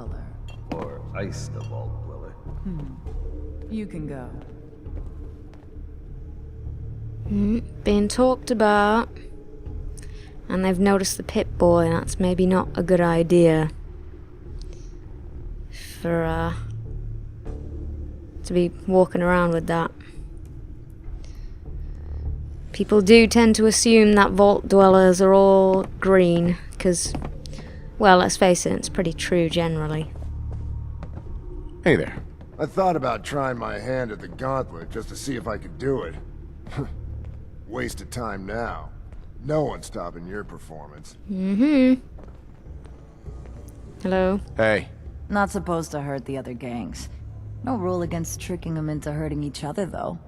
dweller. Or ice the vault dweller. You can go. Being talked about. And they've noticed the pit boy, and that's maybe not a good idea. For, to be walking around with that. People do tend to assume that vault dwellers are all green, because, well, let's face it, it's pretty true generally. Hey there. I thought about trying my hand at the gauntlet just to see if I could do it. Waste of time now. No one's stopping your performance. Hello? Hey. Not supposed to hurt the other gangs. No rule against tricking them into hurting each other, though.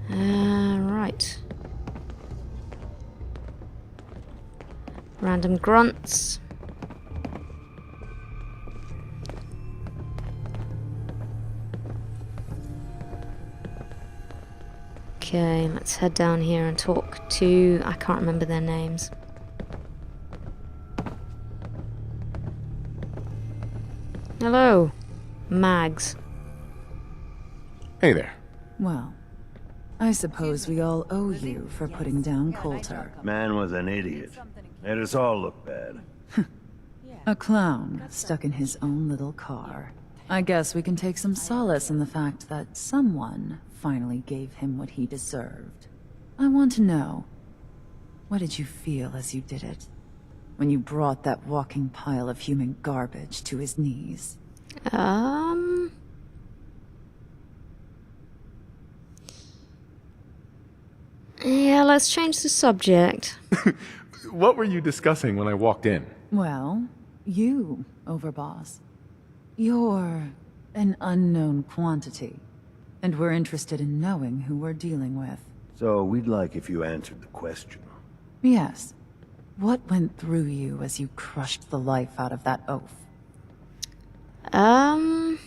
Right. Random grunts. Okay, let's head down here and talk to... I can't remember their names. Hello, Mags. Hey there. Well, I suppose we all owe you for putting down Coulter. Man was an idiot. Made us all look bad. A clown stuck in his own little car. I guess we can take some solace in the fact that someone finally gave him what he deserved. I want to know, what did you feel as you did it? When you brought that walking pile of human garbage to his knees? Yeah, let's change the subject. What were you discussing when I walked in? Well, you, Overboss. You're an unknown quantity, and we're interested in knowing who we're dealing with. So we'd like if you answered the question. Yes. What went through you as you crushed the life out of that oaf? I'm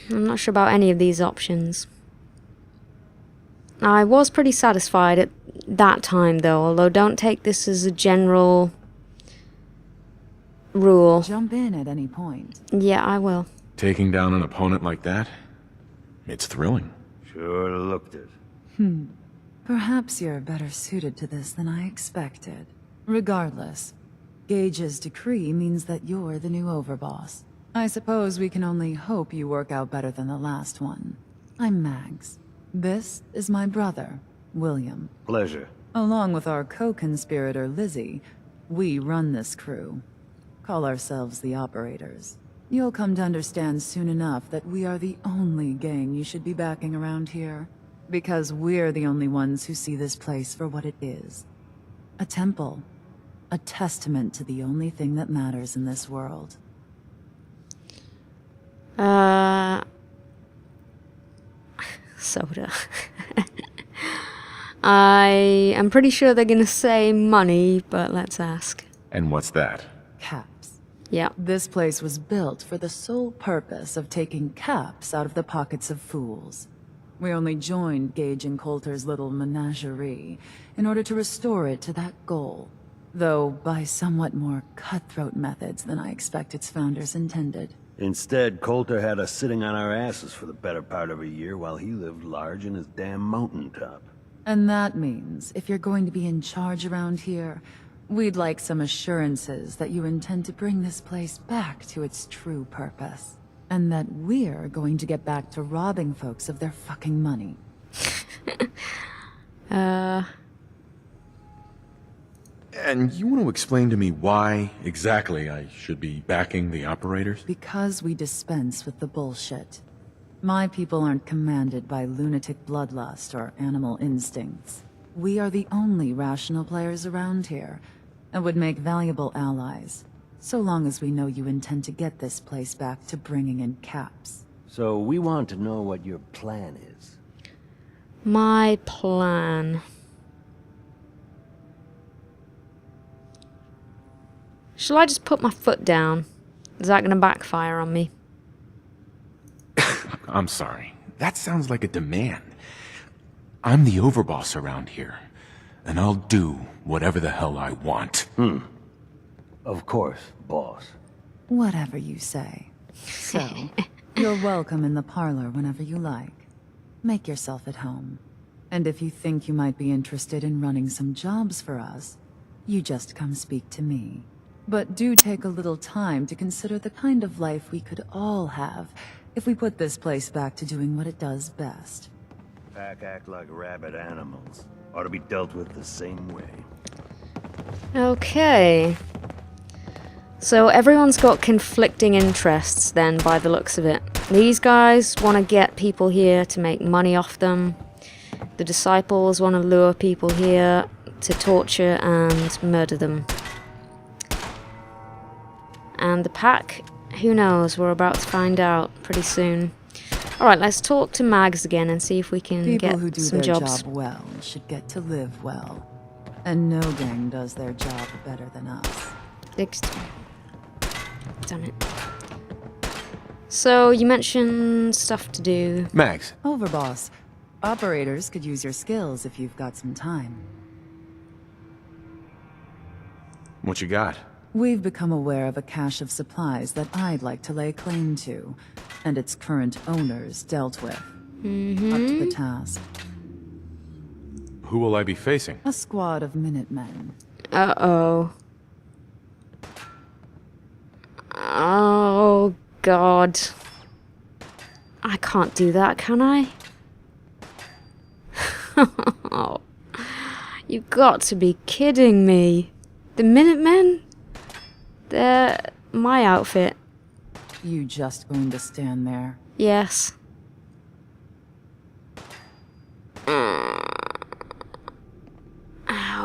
not sure about any of these options. I was pretty satisfied at that time, though, although don't take this as a general rule. Jump in at any point. Yeah, I will. Taking down an opponent like that? It's thrilling. Sure looked it. Perhaps you're better suited to this than I expected. Regardless, Gage's decree means that you're the new Overboss. I suppose we can only hope you work out better than the last one. I'm Mags. This is my brother, William. Pleasure. Along with our co-conspirator, Lizzie, we run this crew. Call ourselves the Operators. You'll come to understand soon enough that we are the only gang you should be backing around here. Because we're the only ones who see this place for what it is. A temple. A testament to the only thing that matters in this world. Soda. I am pretty sure they're gonna say money, but let's ask. And what's that? Caps. Yeah. This place was built for the sole purpose of taking caps out of the pockets of fools. We only joined Gage and Coulter's little menagerie in order to restore it to that goal, though by somewhat more cutthroat methods than I expect its founders intended. Instead, Coulter had us sitting on our asses for the better part of a year while he lived large in his damn mountaintop. And that means, if you're going to be in charge around here, we'd like some assurances that you intend to bring this place back to its true purpose. And that we're going to get back to robbing folks of their fucking money. And you want to explain to me why exactly I should be backing the Operators? Because we dispense with the bullshit. My people aren't commanded by lunatic bloodlust or animal instincts. We are the only rational players around here, and would make valuable allies, so long as we know you intend to get this place back to bringing in caps. So we want to know what your plan is. My plan. Shall I just put my foot down? Is that gonna backfire on me? I'm sorry. That sounds like a demand. I'm the overboss around here, and I'll do whatever the hell I want. Of course, boss. Whatever you say. So, you're welcome in the parlor whenever you like. Make yourself at home. And if you think you might be interested in running some jobs for us, you just come speak to me. But do take a little time to consider the kind of life we could all have if we put this place back to doing what it does best. Pack act like rabid animals. Ought to be dealt with the same way. Okay. So everyone's got conflicting interests then, by the looks of it. These guys want to get people here to make money off them. The disciples want to lure people here to torture and murder them. And the pack, who knows, we're about to find out pretty soon. Alright, let's talk to Mags again and see if we can People get who do some their jobs. job well should get to live well. And no gang does their job better than us. Damn it. So, you mentioned stuff to do. Mags, Overboss, operators could use your skills if you've got some time. what you got? We've become aware of a cache of supplies that I'd like to lay claim to, and its current owners dealt with. Up to the task. Who will I be facing? A squad of Minutemen. Uh-oh. Oh, God. I can't do that, can I? You've got to be kidding me. The Minutemen? They're my outfit. You just going to stand there? Yes.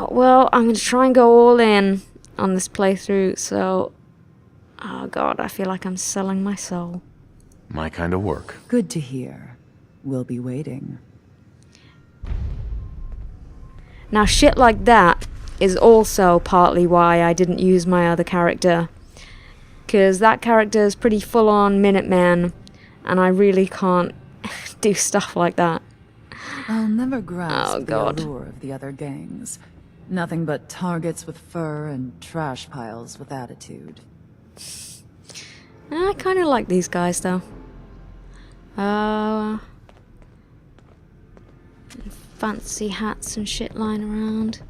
Well, I'm going to try and go all in on this playthrough, so... Oh god, I feel like I'm selling my soul. My kind of work. Good to hear. We'll be waiting. Now, shit like that is also partly why I didn't use my other character. Because that character is pretty full-on Minuteman, and I really can't do stuff like that. I'll never grasp the God. allure of the other gangs. Nothing but targets with fur and trash piles with attitude. I kind of like these guys, though. Fancy hats and shit lying around.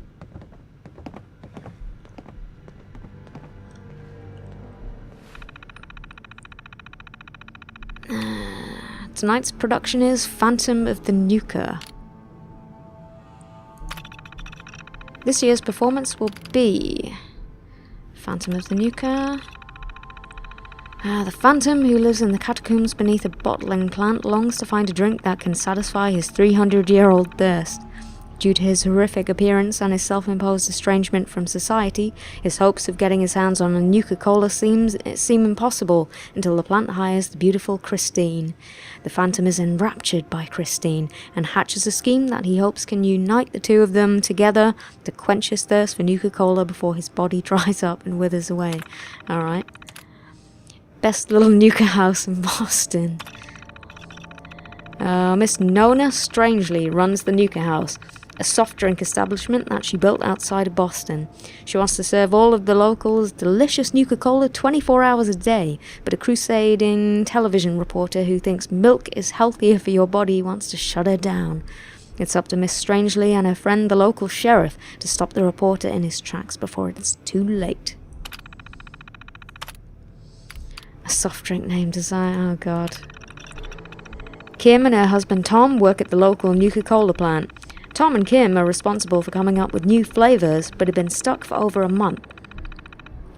Tonight's production is Phantom of the Nuka. This year's performance will be Phantom of the Nuka. The Phantom, who lives in the catacombs beneath a bottling plant, longs to find a drink that can satisfy his 300-year-old thirst. Due to his horrific appearance and his self-imposed estrangement from society, his hopes of getting his hands on a Nuka-Cola seem impossible until the plant hires the beautiful Christine. The Phantom is enraptured by Christine and hatches a scheme that he hopes can unite the two of them together to quench his thirst for Nuka-Cola before his body dries up and withers away. Alright. Best little Nuka house in Boston. Miss Nona Strangely runs the Nuka House, a soft drink establishment that she built outside of Boston. She wants to serve all of the locals delicious Nuka-Cola 24 hours a day, but a crusading television reporter who thinks milk is healthier for your body wants to shut her down. It's up to Miss Strangely and her friend the local sheriff to stop the reporter in his tracks before it's too late. A soft drink name design, oh god. Kim and her husband Tom work at the local Nuka-Cola plant. Tom and Kim are responsible for coming up with new flavours, but have been stuck for over a month.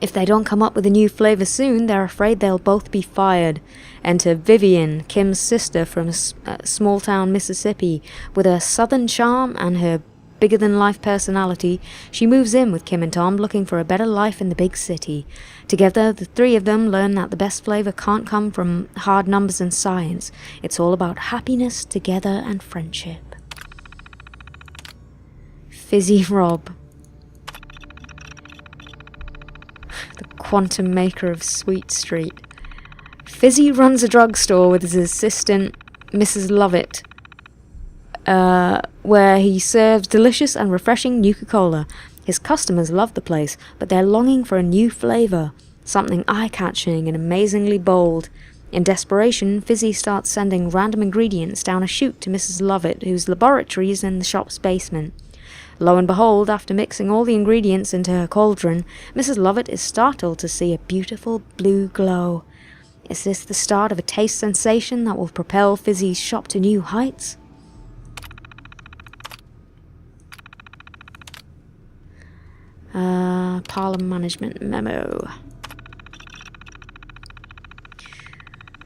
If they don't come up with a new flavour soon, they're afraid they'll both be fired. Enter Vivian, Kim's sister from small town Mississippi. With her southern charm and her bigger-than-life personality, she moves in with Kim and Tom, looking for a better life in the big city. Together, the three of them learn that the best flavour can't come from hard numbers and science. It's all about happiness, together, and friendship. Fizzy Rob. The quantum maker of Sweet Street. Fizzy runs a drugstore with his assistant, Mrs. Lovett. where he serves delicious and refreshing Nuka-Cola. His customers love the place, but they're longing for a new flavour, something eye-catching and amazingly bold. In desperation, Fizzy starts sending random ingredients down a chute to Mrs. Lovett, whose laboratory is in the shop's basement. Lo and behold, after mixing all the ingredients into her cauldron, Mrs. Lovett is startled to see a beautiful blue glow. Is this the start of a taste sensation that will propel Fizzy's shop to new heights? Parlour management memo.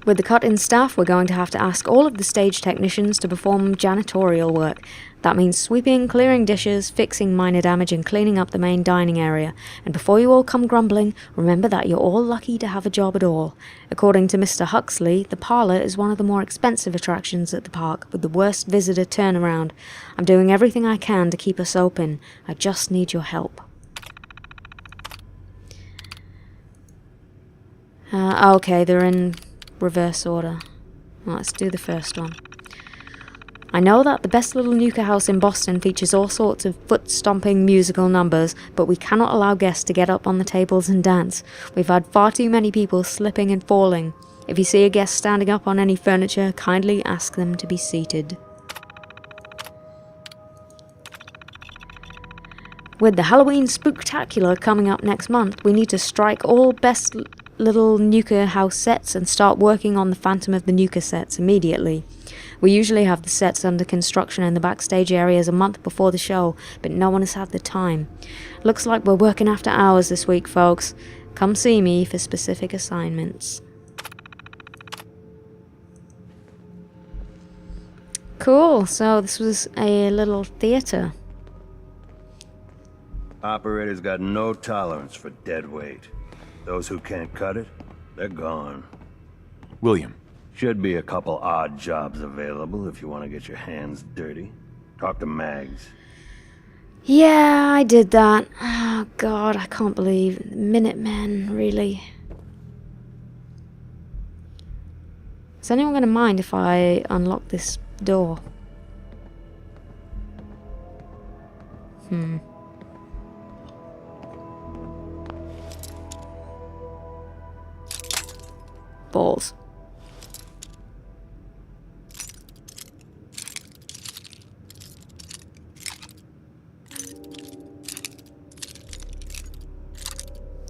With the cut in staff, we're going to have to ask all of the stage technicians to perform janitorial work. That means sweeping, clearing dishes, fixing minor damage, and cleaning up the main dining area. And before you all come grumbling, remember that you're all lucky to have a job at all. According to Mr. Huxley, the parlour is one of the more expensive attractions at the park, with the worst visitor turnaround. I'm doing everything I can to keep us open. I just need your help. Okay, they're in reverse order. Well, let's do the first one. I know that the best little Nuka house in Boston features all sorts of foot-stomping musical numbers, but we cannot allow guests to get up on the tables and dance. We've had far too many people slipping and falling. If you see a guest standing up on any furniture, kindly ask them to be seated. With the Halloween Spooktacular coming up next month, we need to strike all best little Nuka house sets and start working on the Phantom of the Nuka sets immediately. We usually have the sets under construction in the backstage areas a month before the show, but no one has had the time. Looks like we're working after hours this week, folks. Come see me for specific assignments. Cool, so this was a little theatre. Operators got no tolerance for dead weight. Those who can't cut it, they're gone. William. Should be a couple odd jobs available if you want to get your hands dirty. Talk to Mags. Yeah, I did that. Oh god, I can't believe Minutemen, really. Is anyone going to mind if I unlock this door? Balls.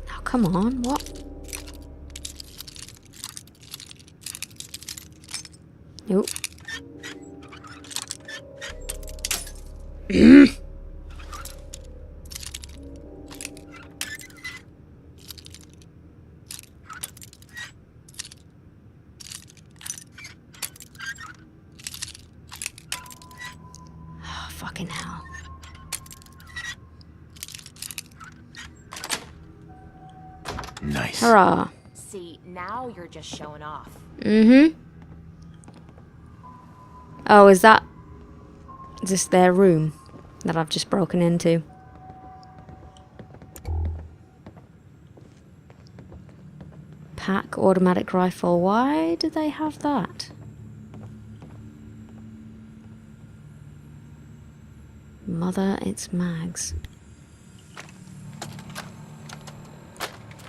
Oh, come on, what? Nope. Fucking hell. Nice. Hurrah. See, now you're just showing off. Oh, is this their room that I've just broken into? Pack automatic rifle. Why do they have that? Mother, it's Mags.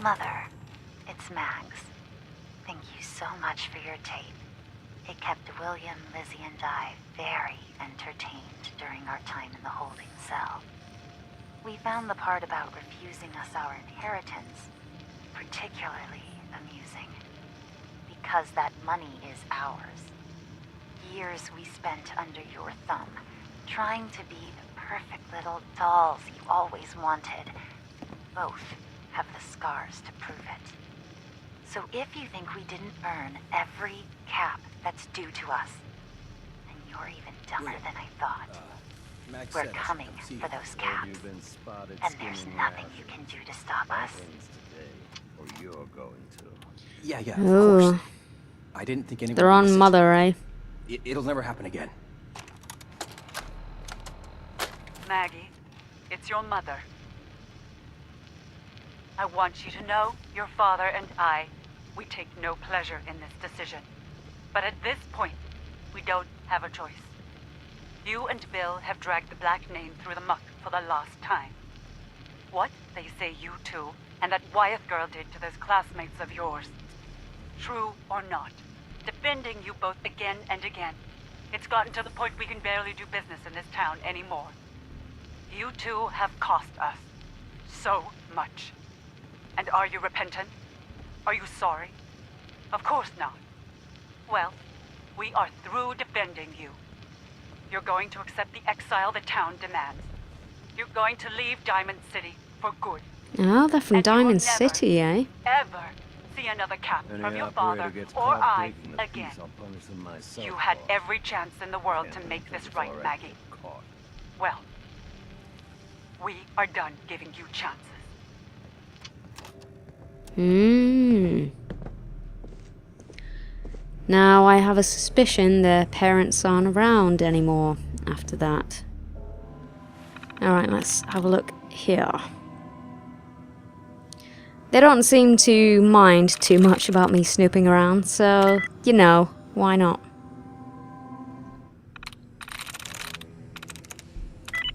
Mother, it's Mags. Thank you so much for your tape. It kept William, Lizzie, and I very entertained during our time in the holding cell. We found the part about refusing us our inheritance particularly amusing, because that money is ours. Years we spent under your thumb, trying to be the perfect little dolls you always wanted. Both have the scars to prove it. So if you think we didn't earn every cap that's due to us, then you're even dumber than I thought. We're coming for those caps, and there's nothing you can do to stop us. Or you're going to. Yeah, of Ooh. course. I didn't think anyone They're would on miss it. Mother, eh? It'll never happen again. Maggie, it's your mother. I want you to know your father and we take no pleasure in this decision. But at this point, we don't have a choice. You and Bill have dragged the black name through the muck for the last time. What they say you two and that Wyeth girl did to those classmates of yours. True or not, defending you both again and again. It's gotten to the point we can barely do business in this town anymore. You two have cost us so much. And are you repentant? Are you sorry? Of course not. Well, we are through defending you. You're going to accept the exile the town demands. You're going to leave Diamond City for good. Oh, they're from And you will Diamond never, City, eh? Ever see another captain of Any your operator father gets or caught I breaking the again. peace, I'll punish them myself, You had boss. every chance in the world to And make if this it's right, all right, Maggie. get caught. Well, we are done giving you chances. Now I have a suspicion their parents aren't around anymore after that. Alright, let's have a look here. They don't seem to mind too much about me snooping around, so, you know, why not?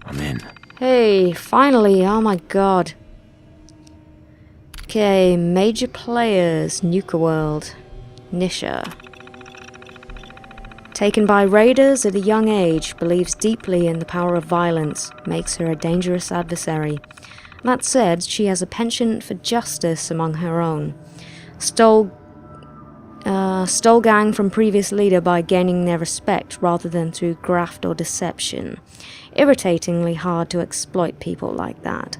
I'm in. Hey, finally, oh my god. Okay, major players, Nuka World, Nisha. Taken by raiders at a young age, believes deeply in the power of violence, makes her a dangerous adversary. That said, she has a penchant for justice among her own. Stole gang from previous leader by gaining their respect rather than through graft or deception. Irritatingly hard to exploit people like that.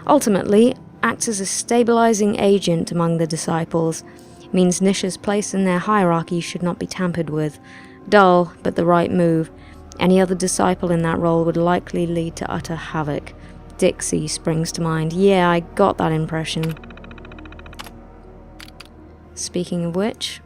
Ultimately, acts as a stabilizing agent among the disciples, means Nisha's place in their hierarchy should not be tampered with. Dull, but the right move. Any other disciple in that role would likely lead to utter havoc. Dixie springs to mind. Yeah, I got that impression. Speaking of which...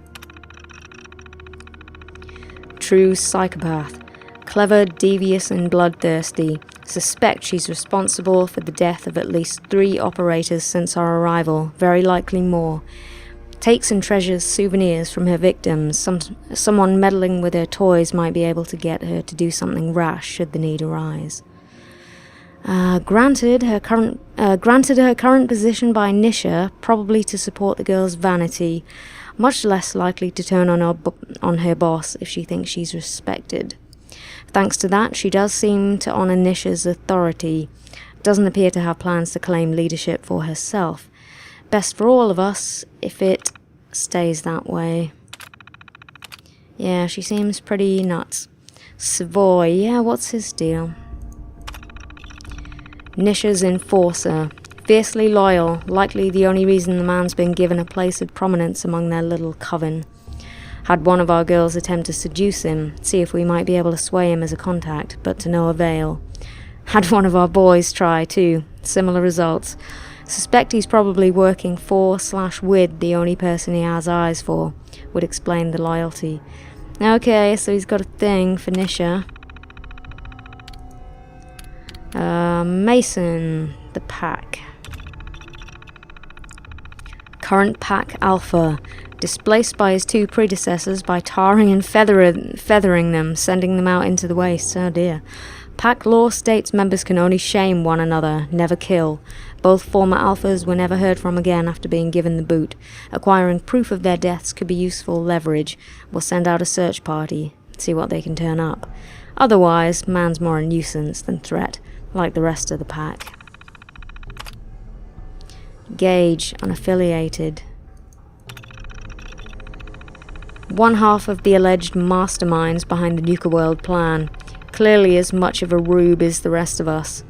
True psychopath. Clever, devious, and bloodthirsty. Suspect she's responsible for the death of at least 3 operators since our arrival, very likely more. Takes and treasures souvenirs from her victims. Someone meddling with her toys might be able to get her to do something rash should the need arise. Granted her current position by Nisha, probably to support the girl's vanity, much less likely to turn on her boss if she thinks she's respected. Thanks to that, she does seem to honor Nisha's authority. Doesn't appear to have plans to claim leadership for herself. Best for all of us if it stays that way. Yeah, she seems pretty nuts. Savoy, yeah, what's his deal? Nisha's enforcer. Fiercely loyal, likely the only reason the man's been given a place of prominence among their little coven. Had one of our girls attempt to seduce him, see if we might be able to sway him as a contact, but to no avail. Had one of our boys try too, similar results. Suspect he's probably working for/with the only person he has eyes for. Would explain the loyalty. Okay, so he's got a thing for Nisha. Mason, the pack. Current pack alpha. Displaced by his 2 predecessors by tarring and feathering them, sending them out into the waste. Oh dear. Pack law states members can only shame one another, never kill. Both former alphas were never heard from again after being given the boot. Acquiring proof of their deaths could be useful leverage. We'll send out a search party, see what they can turn up. Otherwise, man's more a nuisance than threat, like the rest of the pack. Gage, unaffiliated. One half of the alleged masterminds behind the Nuka World plan. Clearly as much of a rube as the rest of us.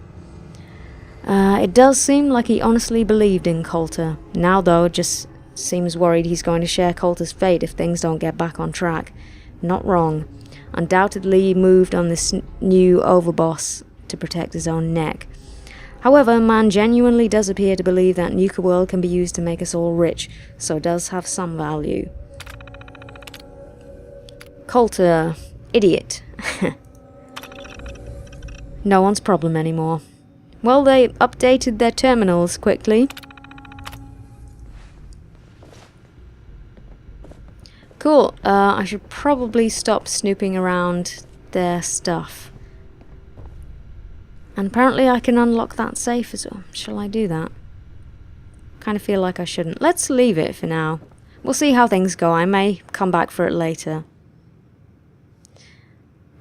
It does seem like he honestly believed in Coulter. Now though, just seems worried he's going to share Coulter's fate if things don't get back on track. Not wrong. Undoubtedly moved on this new overboss to protect his own neck. However, man genuinely does appear to believe that Nuka World can be used to make us all rich, so it does have some value. Coulter. Idiot. No one's problem anymore. Well, they updated their terminals quickly. Cool. I should probably stop snooping around their stuff. And apparently I can unlock that safe as well. Shall I do that? Kind of feel like I shouldn't. Let's leave it for now. We'll see how things go. I may come back for it later.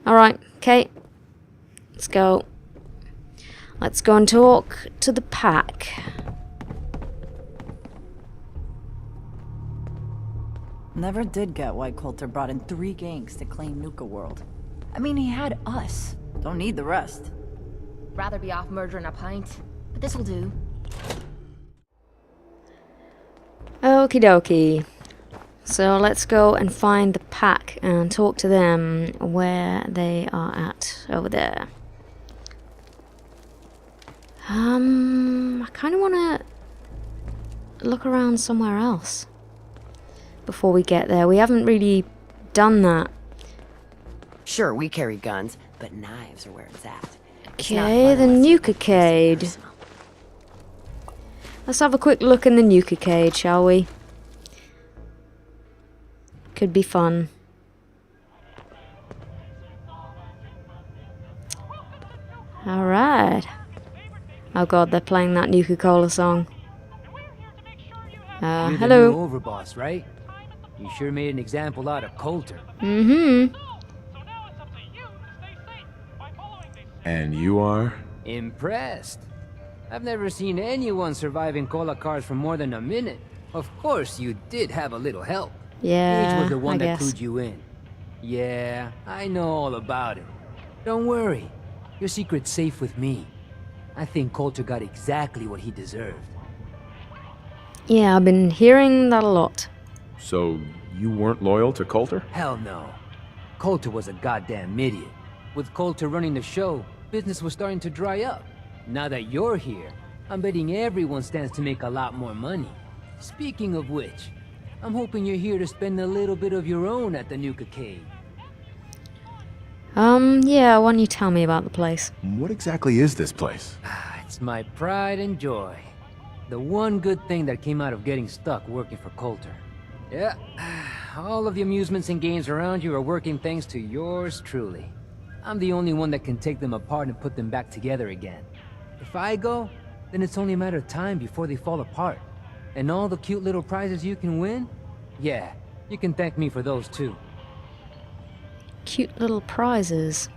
Alright, Kate. Let's go. Let's go and talk to the pack. Never did get why Coulter brought in 3 gangs to claim Nuka World. I mean, he had us. Don't need the rest. Rather be off murdering a pint, but this'll do. Okie dokie. So let's go and find the pack and talk to them where they are at over there. I kind of want to look around somewhere else before we get there. We haven't really done that. Sure, we carry guns, but knives are where it's at. Okay, the Nuka-Cade. Let's have a quick look in the Nuka-Cade, shall we? Could be fun. Alright. Oh god, they're playing that Nuka-Cola song. You're hello. the new overboss, right? You sure made an example out of Coulter. Mm-hmm. And you are? Impressed. I've never seen anyone surviving cola cars for more than a minute. Of course, you did have a little help. Yeah, Paige was the one I that guess. clued you in. Yeah, I know all about it. Don't worry. Your secret's safe with me. I think Coulter got exactly what he deserved. Yeah, I've been hearing that a lot. So, you weren't loyal to Coulter? Hell no. Coulter was a goddamn idiot. With Coulter running the show, business was starting to dry up. Now that you're here, I'm betting everyone stands to make a lot more money. Speaking of which, I'm hoping you're here to spend a little bit of your own at the Nuka-Cade. Yeah, why don't you tell me about the place? What exactly is this place? It's my pride and joy. The one good thing that came out of getting stuck working for Coulter. Yeah, all of the amusements and games around you are working thanks to yours truly. I'm the only one that can take them apart and put them back together again. If I go, then it's only a matter of time before they fall apart. And all the cute little prizes you can win? Yeah, you can thank me for those too. Cute little prizes.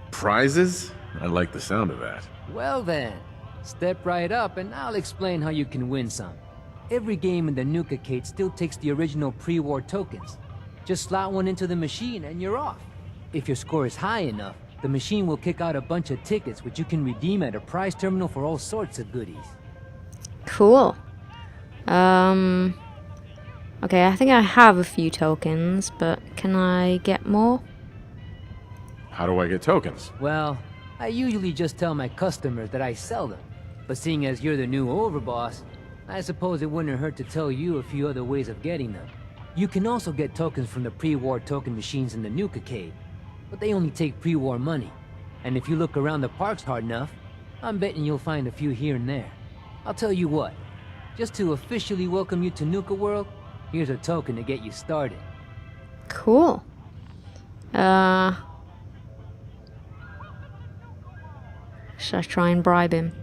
Prizes? I like the sound of that. Well then, step right up and I'll explain how you can win some. Every game in the Nuka-Cade still takes the original pre-war tokens. Just slot one into the machine and you're off. If your score is high enough, the machine will kick out a bunch of tickets which you can redeem at a prize terminal for all sorts of goodies. Cool. Okay, I think I have a few tokens, but can I get more? How do I get tokens? Well, I usually just tell my customers that I sell them. But seeing as you're the new overboss, I suppose it wouldn't hurt to tell you a few other ways of getting them. You can also get tokens from the pre-war token machines in the Nuka-Cade, but they only take pre-war money. And if you look around the parks hard enough, I'm betting you'll find a few here and there. I'll tell you what, just to officially welcome you to Nuka World, here's a token to get you started. Cool. Should I try and bribe him?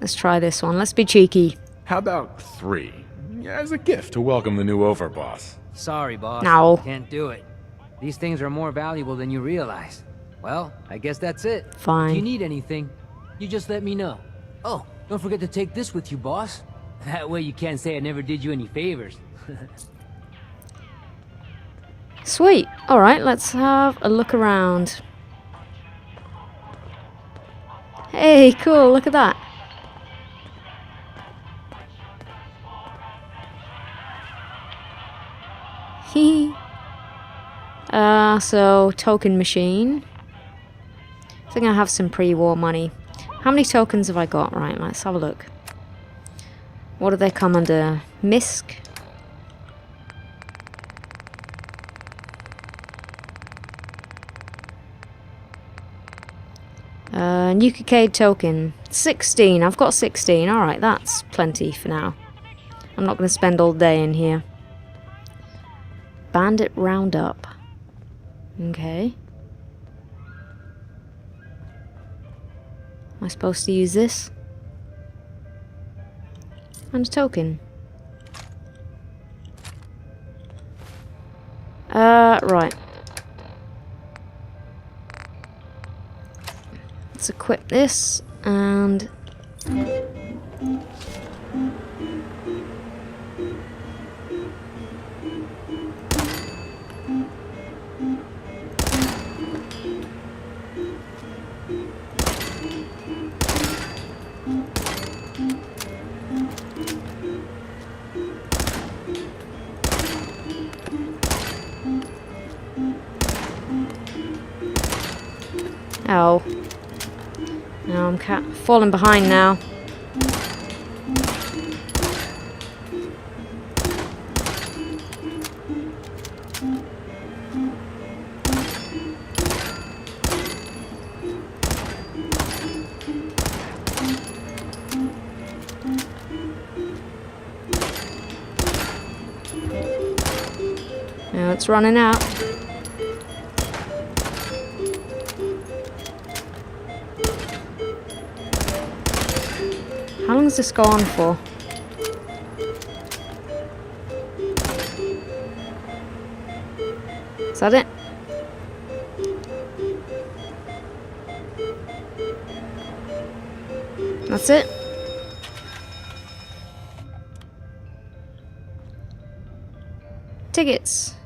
Let's try this one. Let's be cheeky. How about 3? As a gift to welcome the new overboss. Sorry, boss. No. Can't do it. These things are more valuable than you realize. Well, I guess that's it. Fine. If you need anything, you just let me know. Oh, don't forget to take this with you, boss. That way you can't say I never did you any favors. Sweet. Alright, let's have a look around. Hey, cool, look at that. Hee. So token machine. I think I have some pre-war money. How many tokens have I got? Right, let's have a look. What do they come under? MISC? Nuka-Cade token. 16. I've got 16. Alright, that's plenty for now. I'm not going to spend all day in here. Bandit Roundup. Okay. Am I supposed to use this? And a token. Right. Let's equip this, and... Oh. No, I'm falling behind now. Now it's running out. How long does this go on for? Is that it? That's it? Tickets.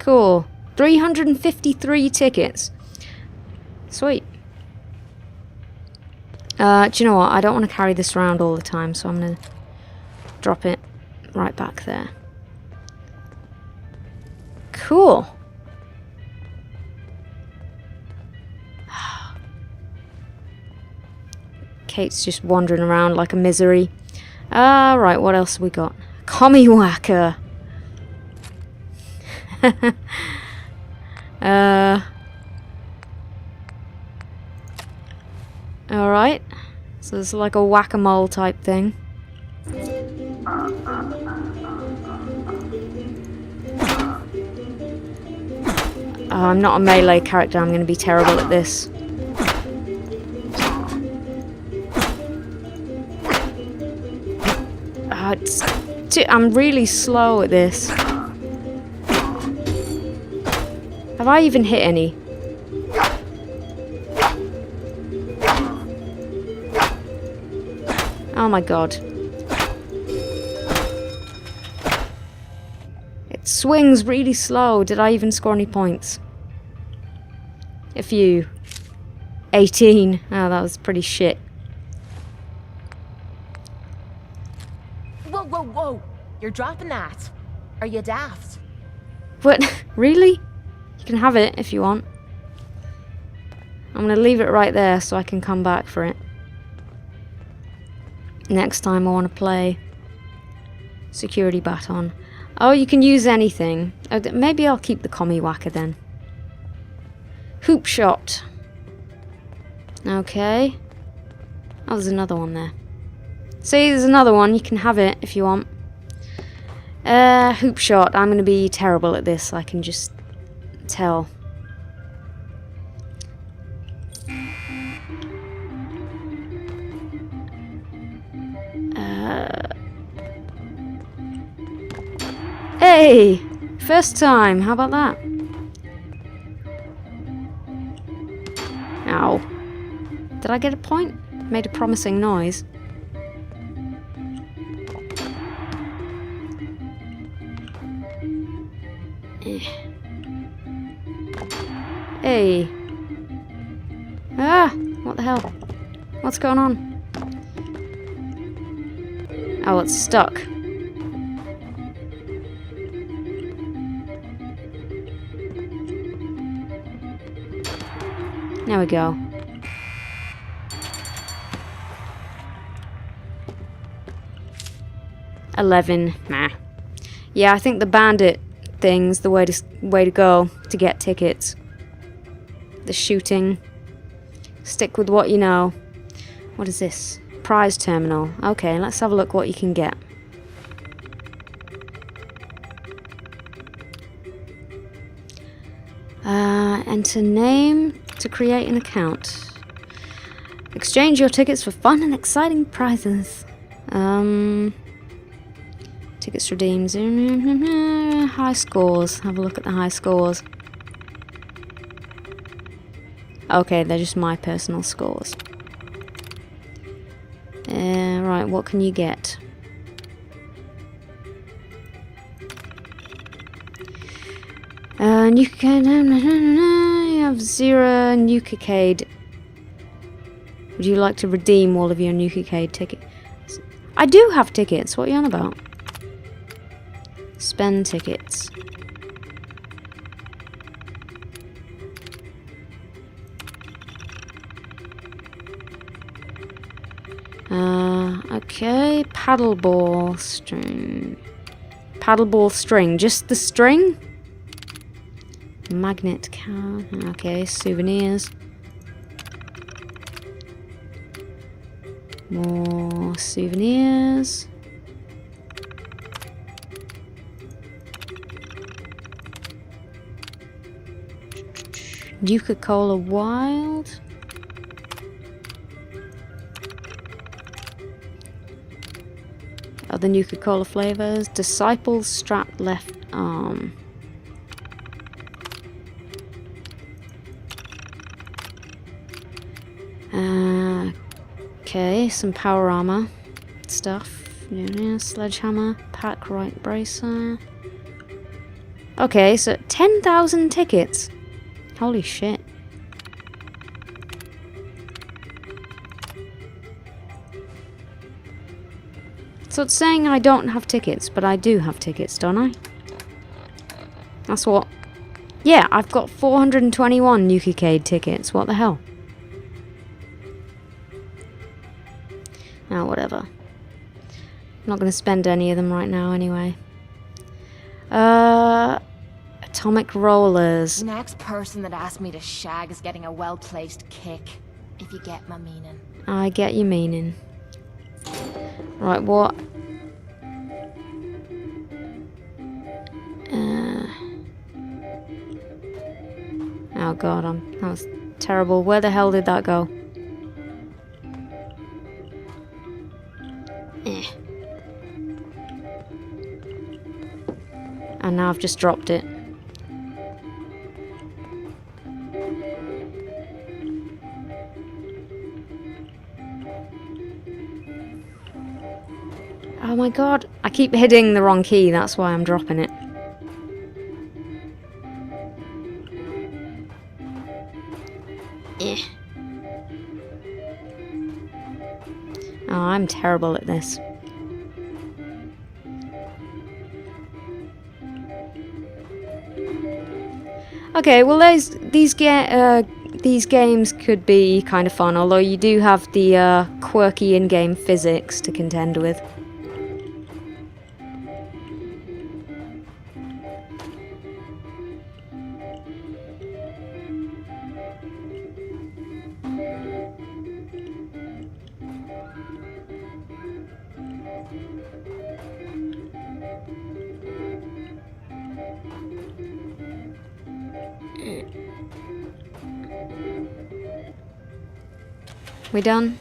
Cool. 353 tickets. Sweet. Do you know what? I don't want to carry this around all the time, so I'm going to drop it right back there. Cool. Kate's just wandering around like a misery. Right, what else have we got? Commie Whacker. Alright. So it's like a whack-a-mole type thing. Oh, I'm not a melee character, I'm going to be terrible at this. I'm really slow at this. Have I even hit any? Oh my god. It swings really slow. Did I even score any points? A few. 18. Oh, that was pretty shit. Whoa, whoa, whoa! You're dropping that. Are you daft? What? Really? You can have it if you want. I'm gonna leave it right there so I can come back for it. Next time I want to play Security Baton. Oh, you can use anything. Oh, maybe I'll keep the Commie Whacker then. Hoop Shot. Okay. Oh, there's another one there. See, there's another one. You can have it if you want. Hoop Shot. I'm going to be terrible at this. I can just tell. Hey! First time. How about that? Ow. Did I get a point? Made a promising noise. Hey. Ah! What the hell? What's going on? Oh, it's stuck. There we go. $11. Nah. Yeah, I think the bandit thing's the way to go to get tickets. The shooting. Stick with what you know. What is this? Prize terminal. Okay, let's have a look what you can get. Enter name to create an account. Exchange your tickets for fun and exciting prizes. Tickets redeemed. High scores. Have a look at the high scores. Okay, they're just my personal scores. Right, what can you get? Nuka-Cade. You have 0 Nuka-Cade. Would you like to redeem all of your Nuka-Cade tickets? I do have tickets. What are you on about? Spend tickets. Okay. Paddleball string. Paddleball string. Just the string? Magnet card. Okay, souvenirs. More souvenirs. Nuka-Cola Wild. Other Nuka-Cola flavors. Disciples strapped left arm. Okay, some power armor stuff. Yeah, sledgehammer, pack right bracer. Okay, so 10,000 tickets. Holy shit. So it's saying I don't have tickets, but I do have tickets, don't I? That's what... Yeah, I've got 421 Nuka-Cade tickets. What the hell? Oh, whatever. I'm not going to spend any of them right now anyway. Atomic rollers. The next person that asks me to shag is getting a well-placed kick, if you get my meaning. I get your meaning. Right, what? Oh god, that was terrible. Where the hell did that go? And now I've just dropped it. Oh my god, I keep hitting the wrong key, that's why I'm dropping it. Oh, I'm terrible at this. Okay, well these games could be kind of fun, although you do have the quirky in-game physics to contend with. We done?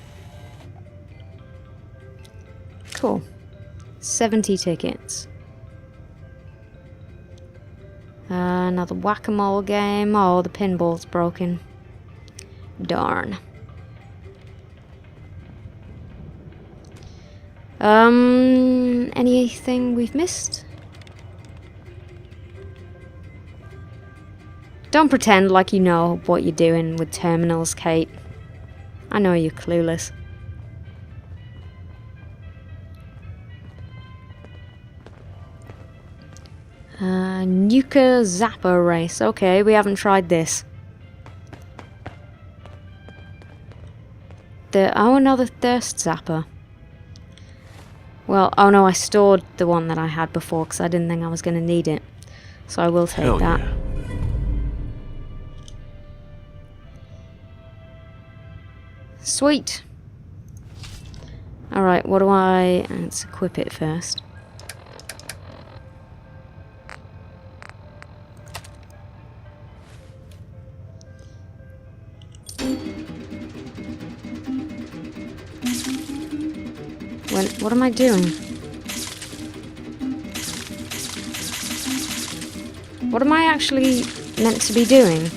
Cool. 70 tickets. Another whack-a-mole game. Oh, the pinball's broken. Darn. Anything we've missed? Don't pretend like you know what you're doing with terminals, Kate. I know you're clueless. Nuka Zapper race. Okay, we haven't tried this. Oh, another thirst zapper. Well, oh no, I stored the one that I had before because I didn't think I was going to need it. So I will take Hell that. yeah. Sweet. Alright, what do I... Let's equip it first. What am I doing? What am I actually meant to be doing?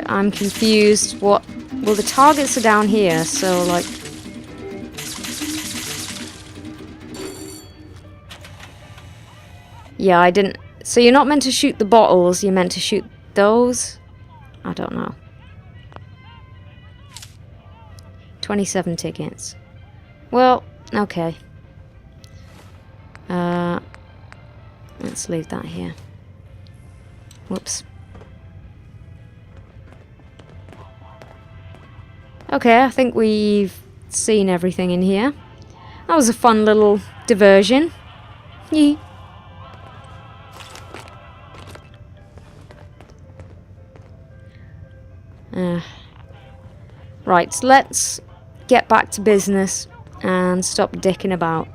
I'm confused. What? Well, the targets are down here, so like... Yeah, I didn't... So you're not meant to shoot the bottles, you're meant to shoot those? I don't know. 27 tickets. Well, okay. Let's leave that here. Whoops. Okay, I think we've seen everything in here. That was a fun little diversion. Yee. Right, let's get back to business and stop dicking about.